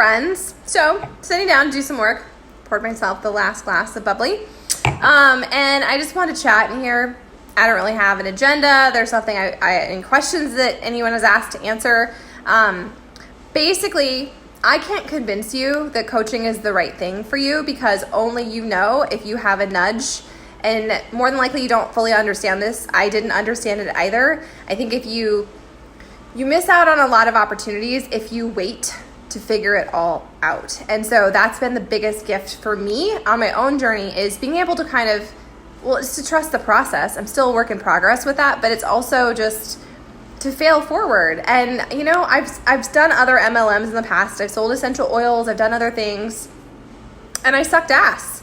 friends. So, sitting down to do some work, poured myself the last glass of bubbly. And I just want to chat in here. I don't really have an agenda. There's nothing any questions that anyone has asked to answer. Basically, I can't convince you that coaching is the right thing for you because only you know if you have a nudge. And more than likely, you don't fully understand this. I didn't understand it either. I think if you miss out on a lot of opportunities if you wait to figure it all out. And so that's been the biggest gift for me on my own journey is being able to it's to trust the process. I'm still a work in progress with that, but it's also just to fail forward. And, I've done other MLMs in the past. I've sold essential oils. I've done other things. And I sucked ass.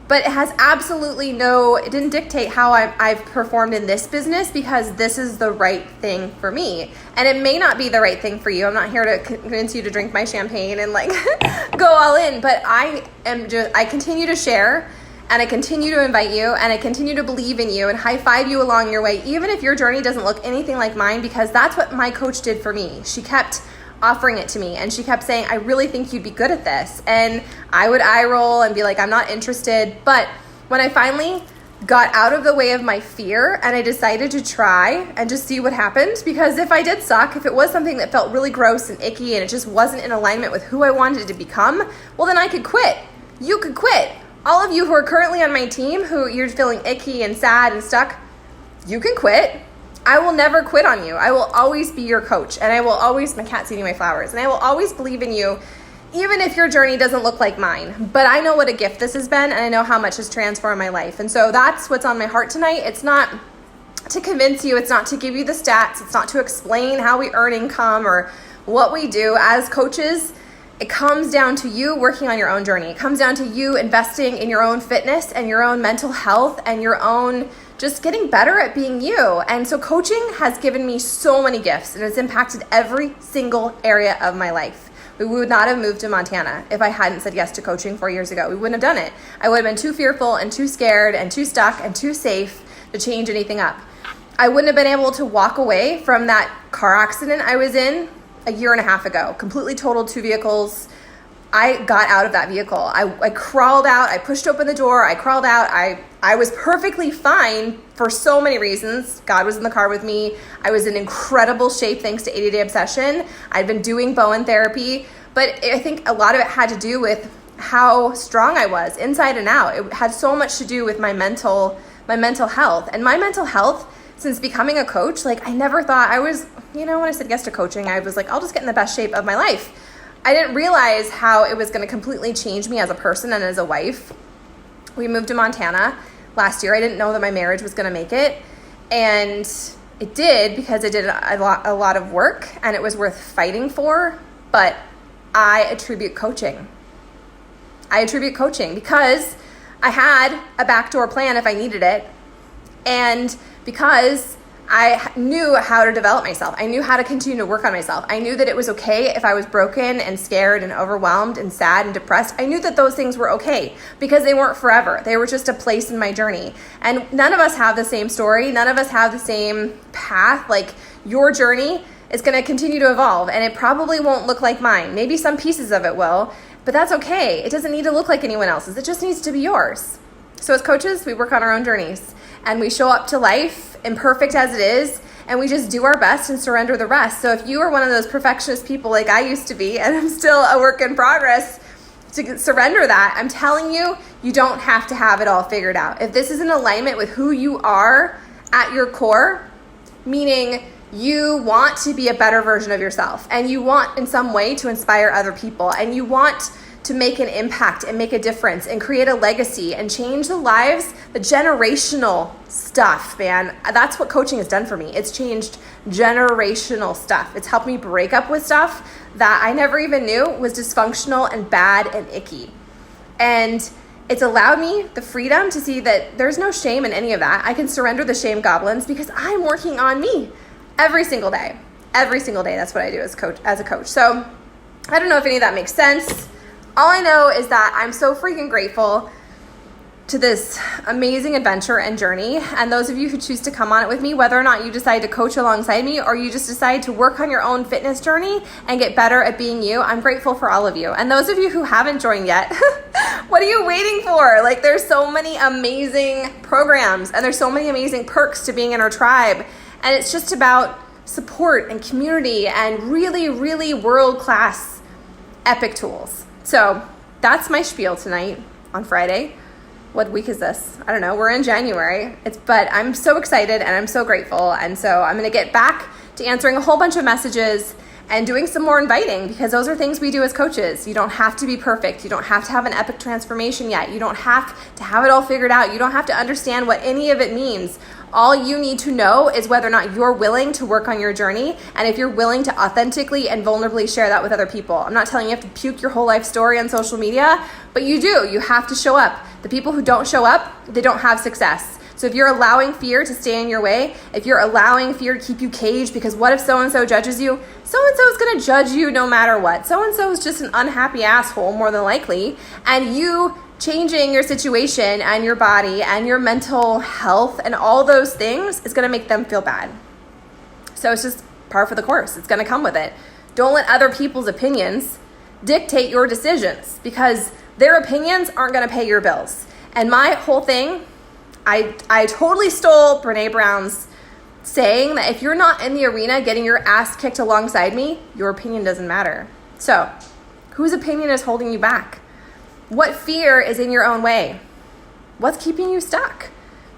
But it has absolutely it didn't dictate how I've performed in this business because this is the right thing for me. And it may not be the right thing for you. I'm not here to convince you to drink my champagne and go all in. But I continue to share and I continue to invite you and I continue to believe in you and high five you along your way, even if your journey doesn't look anything like mine, because that's what my coach did for me. She kept offering it to me and she kept saying, I really think you'd be good at this. And I would eye roll and be like, I'm not interested. But when I finally got out of the way of my fear and I decided to try and just see what happened, because if I did suck, if it was something that felt really gross and icky and it just wasn't in alignment with who I wanted to become, well, then I could quit. You could quit. All of you who are currently on my team, who you're feeling icky and sad and stuck, you can quit. I will never quit on you. I will always be your coach, and I will always, my cat's eating my flowers, and I will always believe in you, even if your journey doesn't look like mine. But I know what a gift this has been, and I know how much has transformed my life. And so that's what's on my heart tonight. It's not to convince you. It's not to give you the stats. It's not to explain how we earn income or what we do as coaches. It comes down to you working on your own journey. It comes down to you investing in your own fitness and your own mental health and your own just getting better at being you. And so coaching has given me so many gifts and it's impacted every single area of my life. We would not have moved to Montana if I hadn't said yes to coaching 4 years ago. We wouldn't have done it. I would have been too fearful and too scared and too stuck and too safe to change anything up. I wouldn't have been able to walk away from that car accident I was in a year and a half ago. Completely totaled 2 vehicles. I got out of that vehicle. I crawled out. I pushed open the door. I crawled out. I was perfectly fine for so many reasons. God was in the car with me. I was in incredible shape thanks to 80 Day Obsession. I'd been doing Bowen therapy, but I think a lot of it had to do with how strong I was inside and out. It had so much to do with my mental health. And my mental health, since becoming a coach, I never thought I was, when I said yes to coaching, I was like, I'll just get in the best shape of my life. I didn't realize how it was going to completely change me as a person and as a wife. We moved to Montana last year. I didn't know that my marriage was going to make it. And it did, because I did a lot of work and it was worth fighting for. But I attribute coaching because I had a backdoor plan if I needed it. And because I knew how to develop myself. I knew how to continue to work on myself. I knew that it was okay if I was broken and scared and overwhelmed and sad and depressed. I knew that those things were okay because they weren't forever. They were just a place in my journey. And none of us have the same story. None of us have the same path. Your journey is going to continue to evolve and it probably won't look like mine. Maybe some pieces of it will, but that's okay. It doesn't need to look like anyone else's. It just needs to be yours. So as coaches, we work on our own journeys and we show up to life imperfect as it is, and we just do our best and surrender the rest. So if you are one of those perfectionist people like I used to be, and I'm still a work in progress, to surrender that, I'm telling you, you don't have to have it all figured out. If this is in alignment with who you are at your core, meaning you want to be a better version of yourself, and you want in some way to inspire other people, and you want to make an impact and make a difference and create a legacy and change the lives, the generational stuff, man. That's what coaching has done for me. It's changed generational stuff. It's helped me break up with stuff that I never even knew was dysfunctional and bad and icky. And it's allowed me the freedom to see that there's no shame in any of that. I can surrender the shame goblins because I'm working on me every single day. Every single day. That's what I do as a coach. So I don't know if any of that makes sense. All I know is that I'm so freaking grateful to this amazing adventure and journey. And those of you who choose to come on it with me, whether or not you decide to coach alongside me or you just decide to work on your own fitness journey and get better at being you, I'm grateful for all of you. And those of you who haven't joined yet, what are you waiting for? Like, there's so many amazing programs and there's so many amazing perks to being in our tribe. And it's just about support and community and really, really world-class epic tools. So that's my spiel tonight on Friday. What week is this? I don't know. We're in January. But I'm so excited and I'm so grateful. And so I'm going to get back to answering a whole bunch of messages and doing some more inviting, because those are things we do as coaches. You don't have to be perfect. You don't have to have an epic transformation yet. You don't have to have it all figured out. You don't have to understand what any of it means. All you need to know is whether or not you're willing to work on your journey, and if you're willing to authentically and vulnerably share that with other people. I'm not telling you you have to puke your whole life story on social media, but you do. You have to show up. The people who don't show up, they don't have success. So if you're allowing fear to stay in your way, if you're allowing fear to keep you caged, because what if so-and-so judges you? So-and-so is going to judge you no matter what. So-and-so is just an unhappy asshole, more than likely, and you changing your situation and your body and your mental health and all those things is going to make them feel bad. So it's just par for the course. It's going to come with it. Don't let other people's opinions dictate your decisions, because their opinions aren't going to pay your bills. And my whole thing, I totally stole Brene Brown's saying that if you're not in the arena getting your ass kicked alongside me, your opinion doesn't matter. So whose opinion is holding you back? What fear is in your own way? What's keeping you stuck?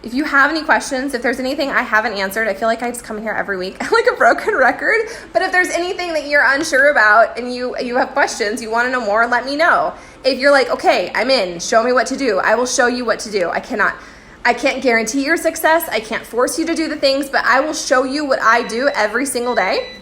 If you have any questions, if there's anything I haven't answered, I feel like I just come here every week like a broken record. But if there's anything that you're unsure about and you have questions, you want to know more, let me know. If you're like, okay, I'm in, show me what to do, I will show you what to do. I can't guarantee your success. I can't force you to do the things, but I will show you what I do every single day.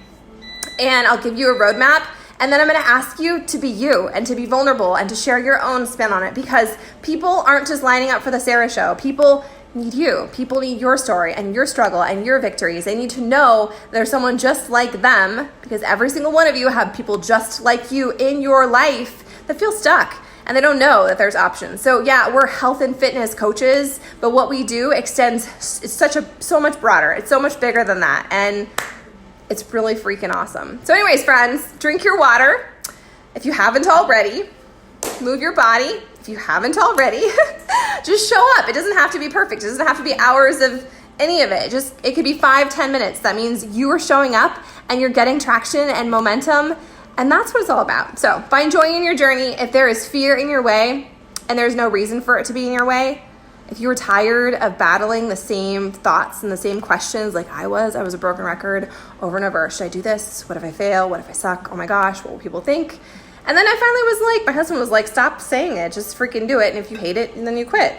And I'll give you a roadmap. And then I'm going to ask you to be you and to be vulnerable and to share your own spin on it, because people aren't just lining up for the Sarah show. People need you. People need your story and your struggle and your victories. They need to know there's someone just like them, because every single one of you have people just like you in your life that feel stuck and they don't know that there's options. So yeah, we're health and fitness coaches, but what we do extends, it's so much broader. It's so much bigger than that. And it's really freaking awesome. So anyways, friends, drink your water. If you haven't already, move your body. If you haven't already, just show up. It doesn't have to be perfect. It doesn't have to be hours of any of it. It could be 5-10 minutes. That means you are showing up and you're getting traction and momentum. And that's what it's all about. So find joy in your journey. If there is fear in your way and there's no reason for it to be in your way, if you were tired of battling the same thoughts and the same questions like I was a broken record over and over. Should I do this? What if I fail? What if I suck? Oh my gosh, what will people think? And then I finally was like, my husband was like, stop saying it, just freaking do it. And if you hate it, then you quit.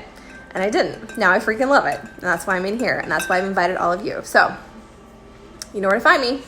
And I didn't. Now I freaking love it. And that's why I'm in here. And that's why I've invited all of you. So you know where to find me.